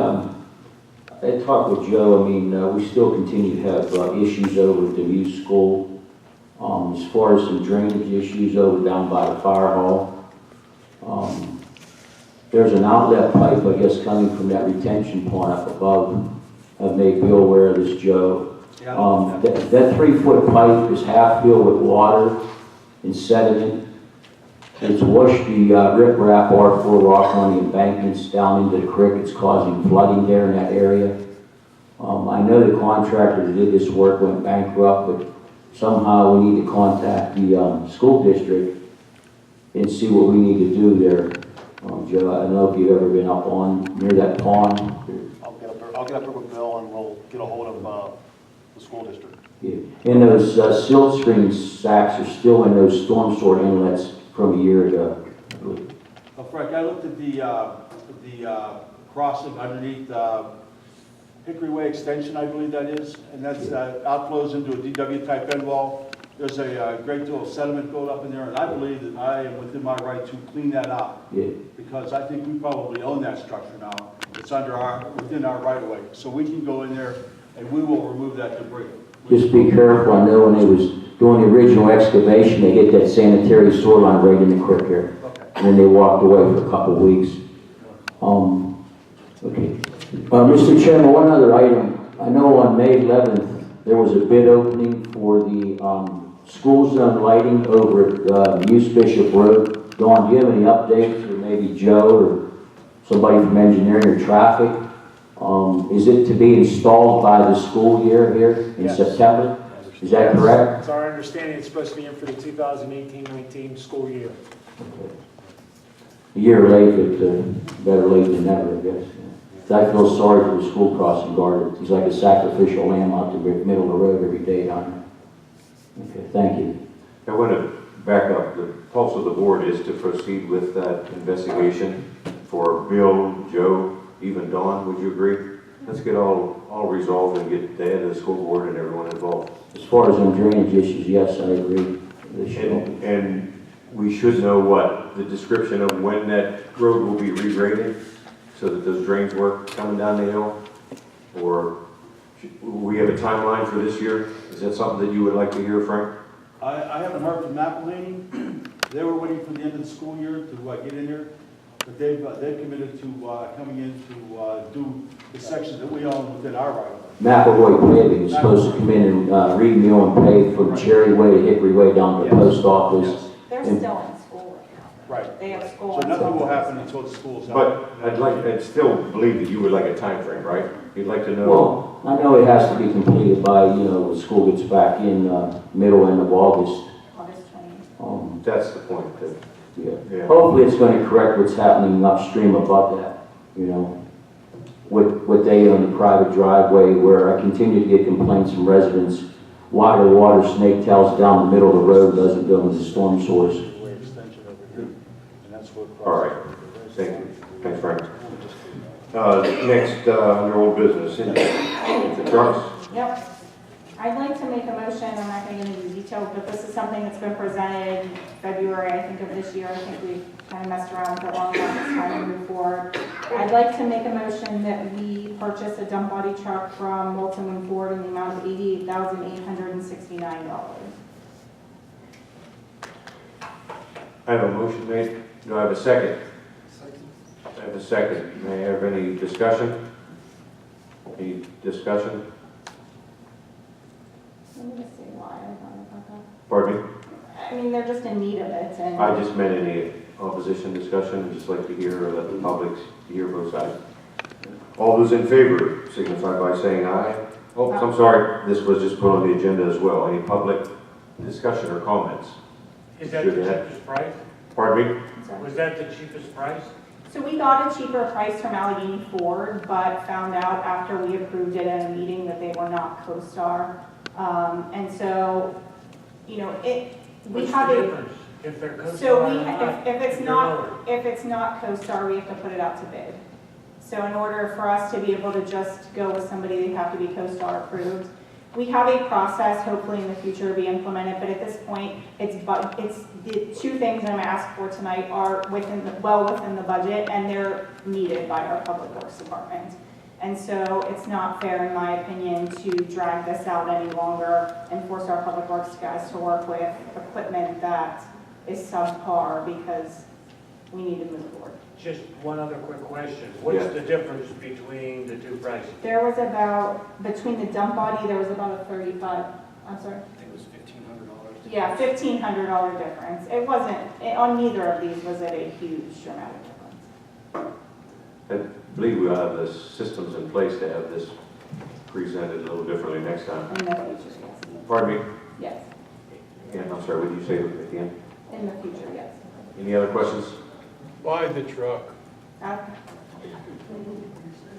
I talked with Joe. I mean, we still continue to have issues over at the Muse school. As far as some drainage issues over down by the fire hall. There's an outlet pipe, I guess, coming from that retention pond up above. I've made Bill aware of this, Joe. Yeah, That 3-foot pipe is half filled with water and sediment. It's washed the riprap R4 rock on the embankments down into the creek. It's causing flooding there in that area. I know the contractor that did this work went bankrupt, but somehow we need to contact the school district and see what we need to do there. Joe, I don't know if you've ever been up on near that pond. I'll get up there with Bill and we'll get a hold of the school district. Yeah. And those silt screen sacks are still in those storm sewer inlets from a year ago. Frank, I looked at the crossing underneath Hickory Way Extension, I believe that is, and that's outflows into a DW type end wall. There's a great deal of sediment built up in there, and I believe that I am within my right to clean that out. Yeah. Because I think we probably own that structure now. It's within our right of way. So we can go in there and we will remove that debris. Just be careful. I know when they was doing the original excavation, they hit that sanitary sewer line right in the creek here. Okay. And then they walked away for a couple of weeks. Okay. Mr. Chairman, one other item. I know on May 11th, there was a bid opening for the school zone lighting over at Muse Bishop Road. Dawn, do you have any updates, or maybe Joe or somebody from engineering or traffic? Is it to be installed by the school year here in September? Is that correct? It's our understanding it's supposed to be in for the 2018-19 school year. Okay. A year late, but better late than never, I guess. I feel sorry for the school crossing guard. He's like a sacrificial lamb out the middle of the road every day down there. Okay, thank you. I want to back up. The pulse of the board is to proceed with that investigation for Bill, Joe, even Dawn. Would you agree? Let's get all resolved and get the head of the school board and everyone involved. As far as on drainage issues, yes, I agree. And we should know what the description of when that road will be regraded so that those drains work coming down the hill? Or we have a timeline for this year? Is that something that you would like to hear, Frank? I haven't heard from McElhaney. They were waiting for the end of the school year to get in there. But they've committed to coming in to do the sections that we own within our right of way. McElroy paving is supposed to come in and re-mill and pave from Cherry Way to Hickory Way down to the post office. Yes. They're still in school right now. Right. They have school. So nothing will happen until the school's out. But I'd still believe that you would like a time frame, right? You'd like to know. Well, I know it has to be completed by, when school gets back in middle end of August. August 20th. That's the point. Yeah. Hopefully it's going to correct what's happening upstream above that, what they own the private driveway, where I continue to get complaints from residents. Why the water snake tails down the middle of the road doesn't go into the storm source. All right. Thank you. Thanks, Frank. Next, under old business, the trucks. Yep. I'd like to make a motion, I'm not going to get into details, but this is something that's been presented in February, I think, of this year. I think we've kind of messed around with it long enough. It's time to move forward. I'd like to make a motion that we purchase a dump body truck from Wilton Ford in the amount of $88,869. I have a motion made. Do I have a second? I have a second. May I have any discussion? Any discussion? Let me just see why I thought about that. Pardon me? I mean, they're just in need of it. And I just meant any opposition discussion. I'd just like to hear, or let the public hear both sides. All those in favor signify by saying aye. Oh, I'm sorry. This was just put on the agenda as well. Any public discussion or comments? Is that the cheapest price? Pardon me? Was that the cheapest price? So we got a cheaper price from Allegheny Ford, but found out after we approved it at a meeting that they were not CoStar. And so, we What's have the a, difference? If they're CoStar so or not, if it's they're not, lower. if it's not CoStar, we have to put it out to bid. So in order for us to be able to just go with somebody, they have to be CoStar approved. We have a process, hopefully in the future, to be implemented, but at this point, it's the two things I'm asked for tonight are well within the budget, and they're needed by our Public Works Department. And so it's not fair, in my opinion, to drag this out any longer and force our public works guys to work with equipment that is subpar because we need to move forward. Just one other quick question. What's the difference between the two prices? There was about, between the dump body, there was about a 35, I'm sorry? I think it was $1,500. Yeah, $1,500 difference. It wasn't, on neither of these was it a huge dramatic difference. I believe we'll have the systems in place to have this presented a little differently next time. In the future, yes. Pardon me? Yes, Yeah, I'm sorry, what did you say at the end? in the future, yes. Any other questions? Buy the truck. Okay.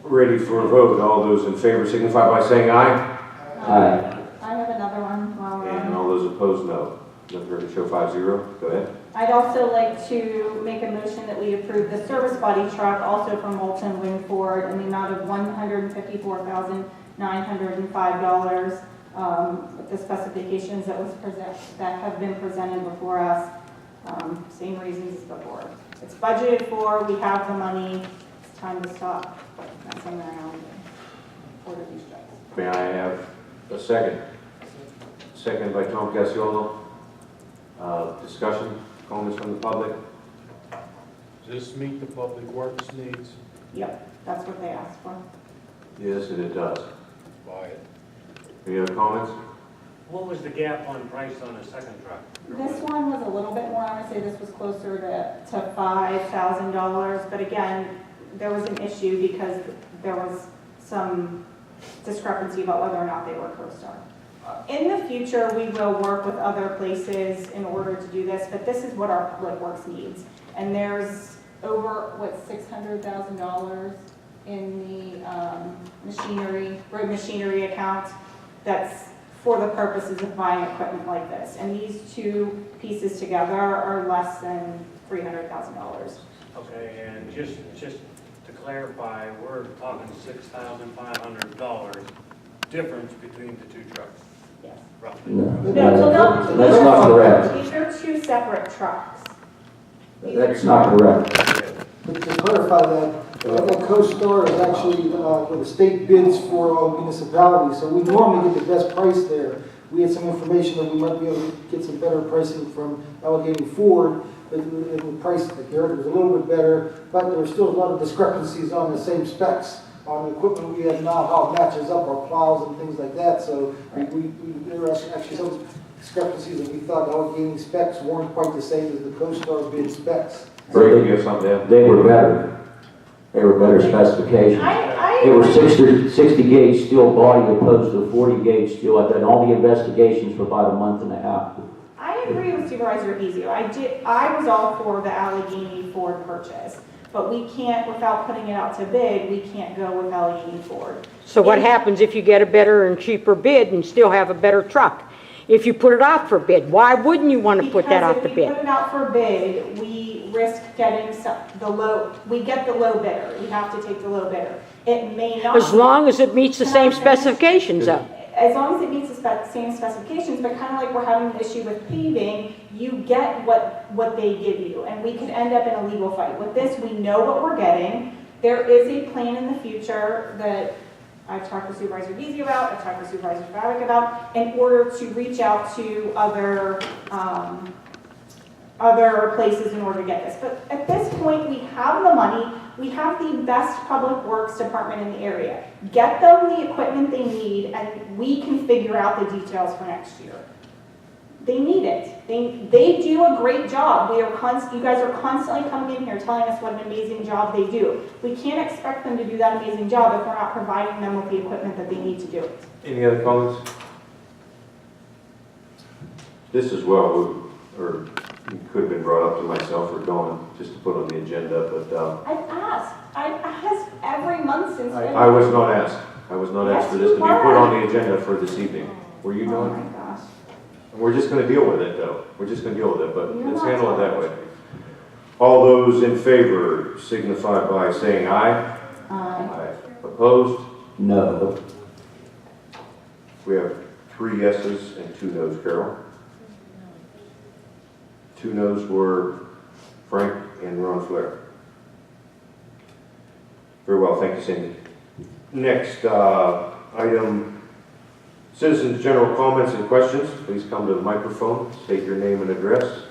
Ready for a vote. All those in favor signify by saying aye. Aye. I have another one while we're And on. all those opposed, no. Nothing heard to show 5-0. Go ahead. I'd also like to make a motion that we approve the service body truck, also from Moulton Wingford, in the amount of $154,905, with the specifications that have been presented before us. Same reasons as before. It's budgeted for, we have the money, it's time to stop messing around and order these trucks. May I have a second? Second by Tom Casiolo. Discussion, comments from the public? Does this meet the public works needs? Yep, that's what they asked for. Yes, and it does. Buy it. Any other comments? What was the gap on price on the second truck? This one was a little bit more, I would say this was closer to $5,000, but again, there was an issue because there was some discrepancy about whether or not they were CoStar. In the future, we will work with other places in order to do this, but this is what our public works needs. And there's over, $600,000 in the road machinery account that's for the purposes of buying equipment like this. And these two pieces together are less than $300,000. Okay, and just to clarify, we're talking $6,500 difference between the two trucks, Yes. roughly. No, No, that's not correct. These are two separate trucks. That's not correct. To clarify that, the CoStar is actually where the state bids for all municipalities, so we normally get the best price there. We had some information that we might be able to get some better pricing from Allegheny Ford, but the price that they heard was a little bit better, but there were still a lot of discrepancies on the same specs on the equipment we have now, how it matches up our plows and things like that, so there were actually some discrepancies that we thought Allegheny specs weren't quite the same as the CoStar bid specs. Brady, you have something to add? They were better. They were better specifications. They were 60 gauge steel body opposed to 40 gauge steel. I've done all the investigations for about a month and a half. I agree with Supervisor EGIZIO. I was all for the Allegheny Ford purchase, but we can't, without putting it out to bid, we can't go with Allegheny Ford. So what happens if you get a better and cheaper bid and still have a better truck? If you put it out for bid, why wouldn't you want to put that out to Because if we bid? put it out for bid, we risk getting we get the low bidder. We have to take the low bidder. It may not. As long as it meets the same specifications though. As long as it meets the same specifications, but kind of like we're having an issue with paving, you get what they give you, and we could end up in a legal fight. With this, we know what we're getting. There is a plan in the future that I've talked to Supervisor EGIZIO about, I've talked to Supervisor Fabik about, in order to reach out to other places in order to get this. But at this point, we have the money, we have the best public works department in the area. Get them the equipment they need, and we can figure out the details for next year. They need it. They do a great job. You guys are constantly coming in here telling us what an amazing job they do. We can't expect them to do that amazing job if we're not providing them with the equipment that they need to do it. Any other comments? This as well, or it could have been brought up to myself or Dawn, just to put on the agenda, but I've asked every month since. I was not asked. I was not asked for this to be put on the agenda for this evening. Were you, Oh Dawn? my gosh. We're just going to deal with it, though. We're just going to deal with it, but You're let's not handle it that telling way. All those in favor signify by saying aye. Aye. Opposed? No. We have 3 yeses and 2 noes, Carol. 2 noes were Frank and Ron Flair. Very well, thank you, Cindy. Next, item, citizens' general comments and questions. Please come to the microphone, state your name and address.